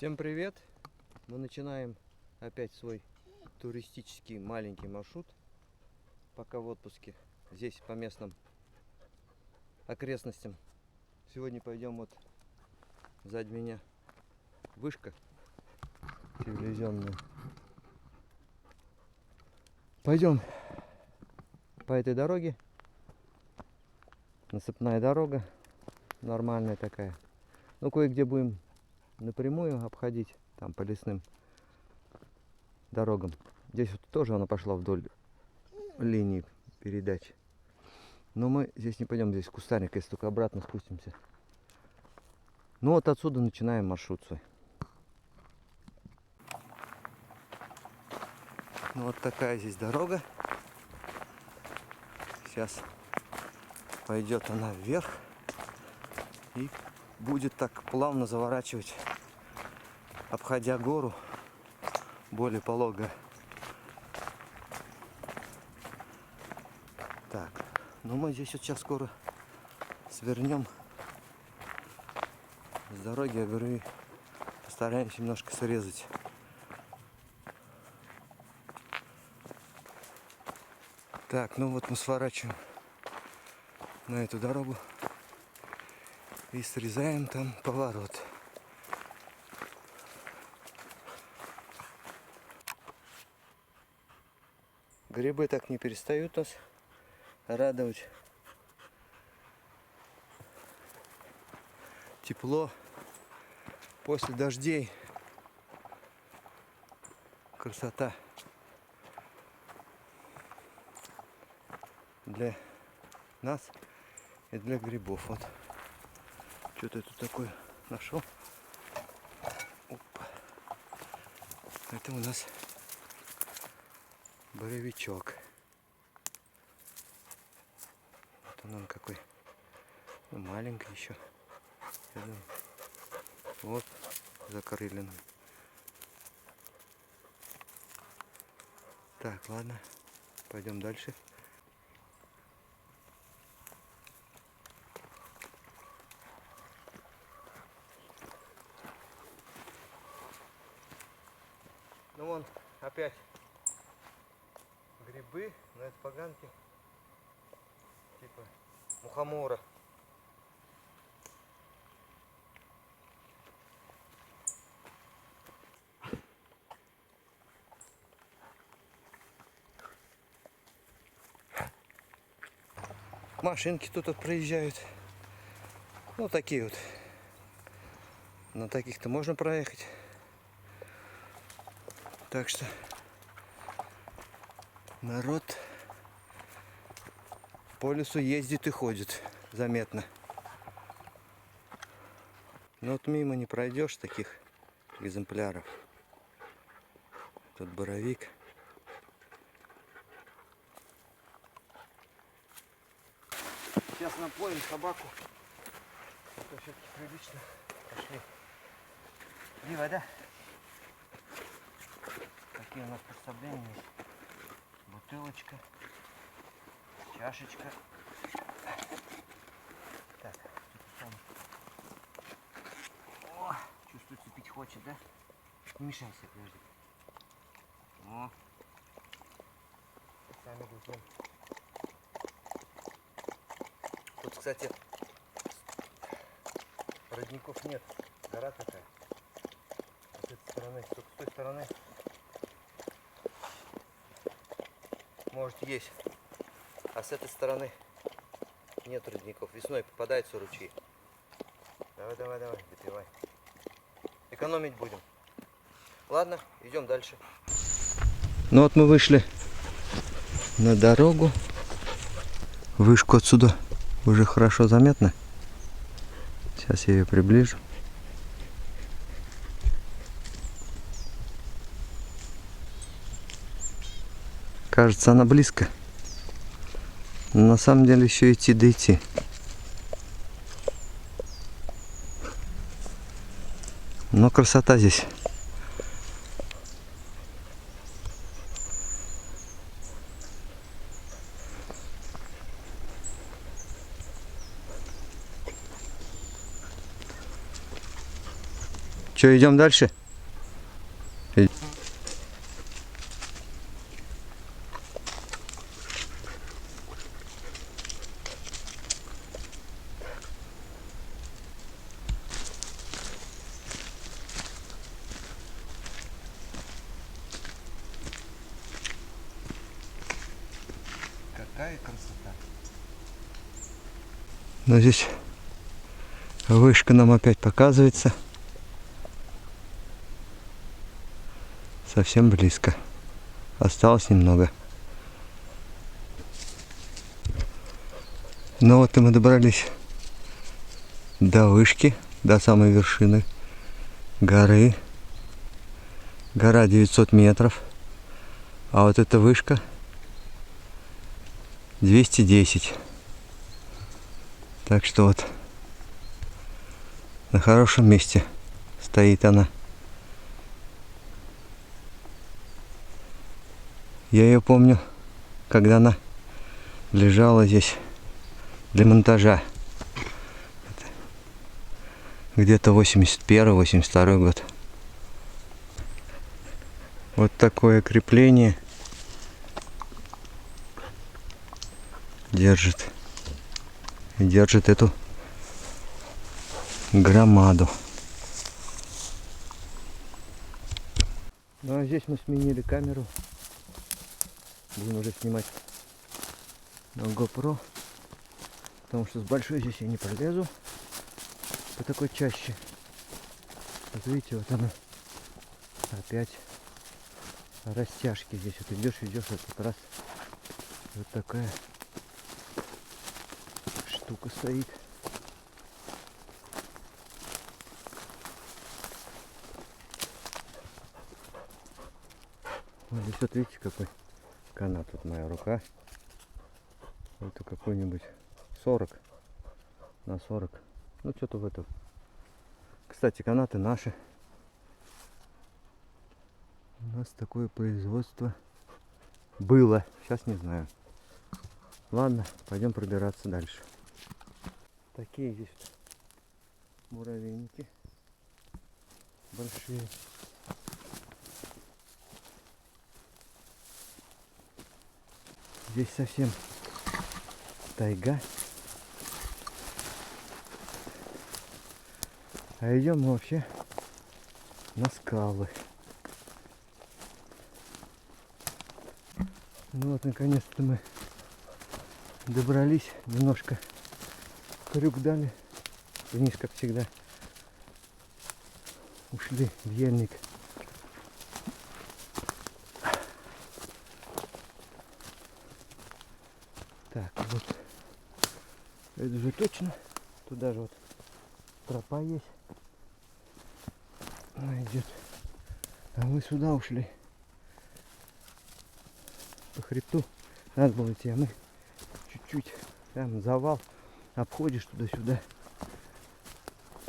Всем привет! Мы начинаем опять свой туристический маленький маршрут, пока в отпуске, здесь по местным окрестностям. Сегодня пойдем вот сзади меня вышка телевизионная. Пойдем по этой дороге, насыпная дорога, нормальная такая. Ну, кое-где будем напрямую обходить, там по лесным дорогам. Здесь вот тоже она пошла вдоль линии передач. Но мы здесь не пойдем, здесь кустарник, если только обратно спустимся. Ну вот отсюда начинаем маршрут свой. Ну вот такая здесь дорога. Сейчас пойдет она вверх и будет так плавно заворачивать, обходя гору, более пологая. Так, ну мы здесь вот сейчас скоро свернем с дороги, я говорю, и постараемся немножко срезать. Так, ну вот мы сворачиваем на эту дорогу и срезаем там поворот. Грибы так не перестают нас радовать. Тепло после дождей. Красота. Для нас и для грибов. Вот. Что-то я тут такое нашел. Опа. Это у нас боровичок. Вот он какой. Ну, маленький еще. Я думаю. Вот закрылен. Так, ладно. Пойдем дальше. Ну вон опять грибы, но это поганки типа мухомора. Машинки тут проезжают. Ну такие вот. На таких-то можно проехать. Так что народ по лесу ездит и ходит заметно. Но вот мимо не пройдешь таких экземпляров. Тут боровик. Сейчас напоим собаку. Это все-таки прилично. Пошли. Иди, вода. Какие у нас представления есть? Бутылочка, чашечка. Так, о, чувствуется, пить хочет, да? Не мешайся, подожди. О, сами глотнем. Тут, кстати, родников нет. Гора такая. С этой стороны, только с той стороны. Может есть. А с этой стороны нет родников. Весной попадаются ручьи. Давай, давай, давай, допивай. Экономить будем. Ладно, идем дальше. Ну вот мы вышли на дорогу. Вышку отсюда уже хорошо заметно. Сейчас я ее приближу. Кажется, она близко. Но на самом деле еще идти да идти. Но красота здесь. Что, идем дальше? Какая красота. Но здесь вышка нам опять показывается. Совсем близко. Осталось немного. Ну вот и мы добрались до вышки, до самой вершины горы. Гора 900 метров. А вот эта вышка 210. Так что вот на хорошем месте стоит она. Я ее помню, когда она лежала здесь для монтажа. Где-то 81-82 год. Вот такое крепление держит эту громаду. Ну а здесь мы сменили камеру. Будем уже снимать на GoPro, потому что с большой здесь я не пролезу по такой чаще. Вот видите, вот она опять растяжки здесь. Вот идешь, вот как раз вот такая штука стоит. Вот здесь вот видите, какой канат. Вот моя рука. Это какой-нибудь 40 на 40. Ну что-то в этом. Кстати, канаты наши. У нас такое производство было. Сейчас не знаю. Ладно, пойдем пробираться дальше. Такие здесь муравейники большие. Здесь совсем тайга. А идем мы вообще на скалы. Ну вот, наконец-то мы добрались. Немножко крюк дали. Вниз, как всегда. Ушли в ельник. Так, вот. Это уже точно. Туда же вот тропа есть. Она идет. А мы сюда ушли. По хребту надо было идти, а мы чуть-чуть там завал. Обходишь туда-сюда.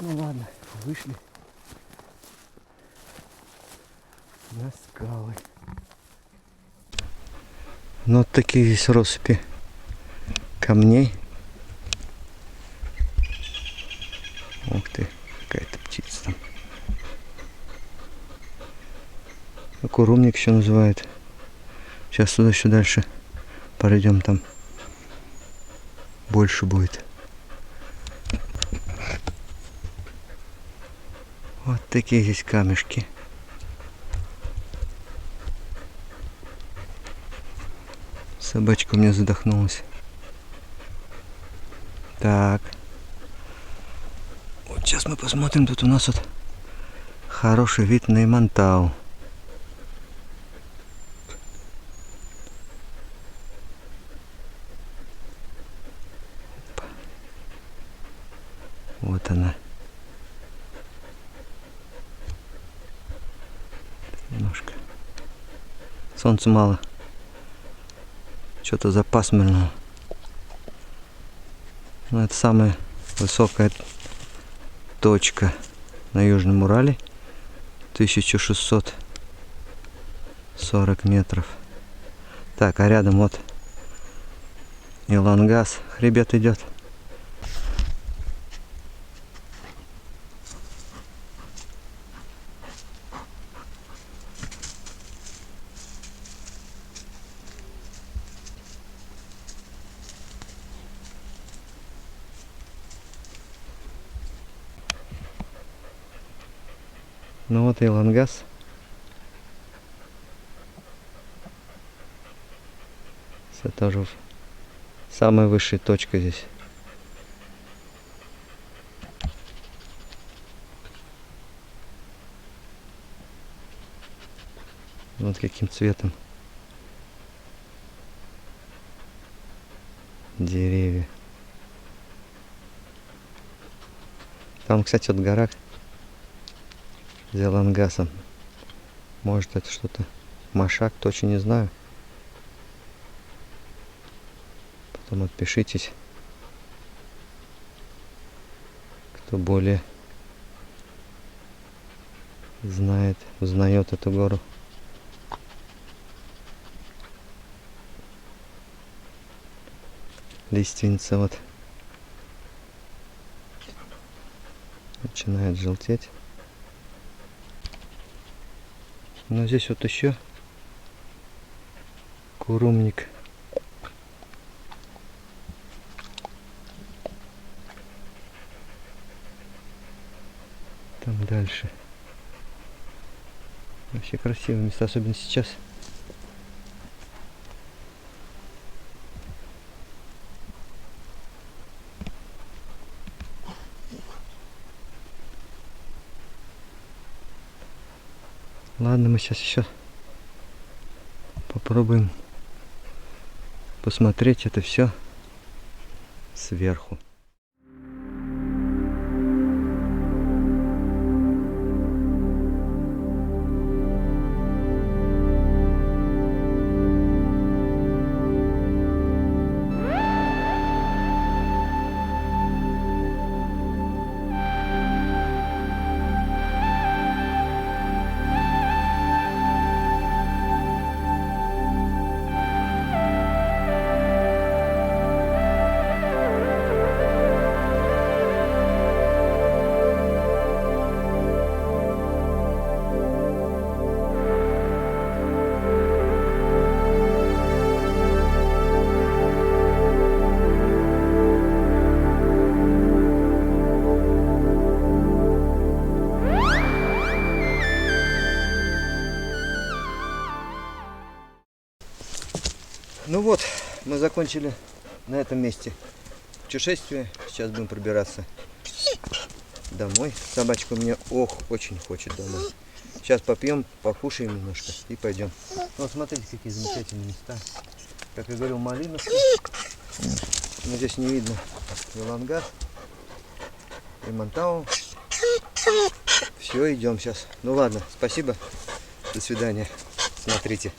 Ну ладно, вышли на скалы. Ну вот такие здесь россыпи камней. Ух ты, какая-то птица там. Курумник еще называют. Сейчас туда еще дальше пройдем, там больше будет. Вот такие здесь камешки. Собачка у меня задохнулась. Так. Вот сейчас мы посмотрим. Тут у нас вот хороший вид на Имантау. Вот она. Немножко. Солнца мало. Что-то запасмурно. Но это самая высокая точка на Южном Урале. 1640 метров. Так, а рядом вот Илангаз. Хребет идет. Ну вот и Лангас. Это тоже самая высшая точка здесь. Вот каким цветом деревья. Там, кстати, вот гора за Лангасом. Может, это что-то Машак, точно не знаю. Потом отпишитесь, кто более знает, узнает эту гору. Лиственница вот начинает желтеть. Но здесь вот еще курумник. Там дальше. Вообще красивые места, особенно сейчас. Ладно, мы сейчас еще попробуем посмотреть это все сверху. Ну вот, мы закончили на этом месте путешествие. Сейчас будем пробираться домой. Собачка у меня очень хочет домой. Сейчас попьем, покушаем немножко и пойдем. Вот смотрите, какие замечательные места. Как я говорил, Малиновка. Но здесь не видно и Лангас, и Монтау. Все, идем сейчас. Ну ладно, спасибо. До свидания. Смотрите.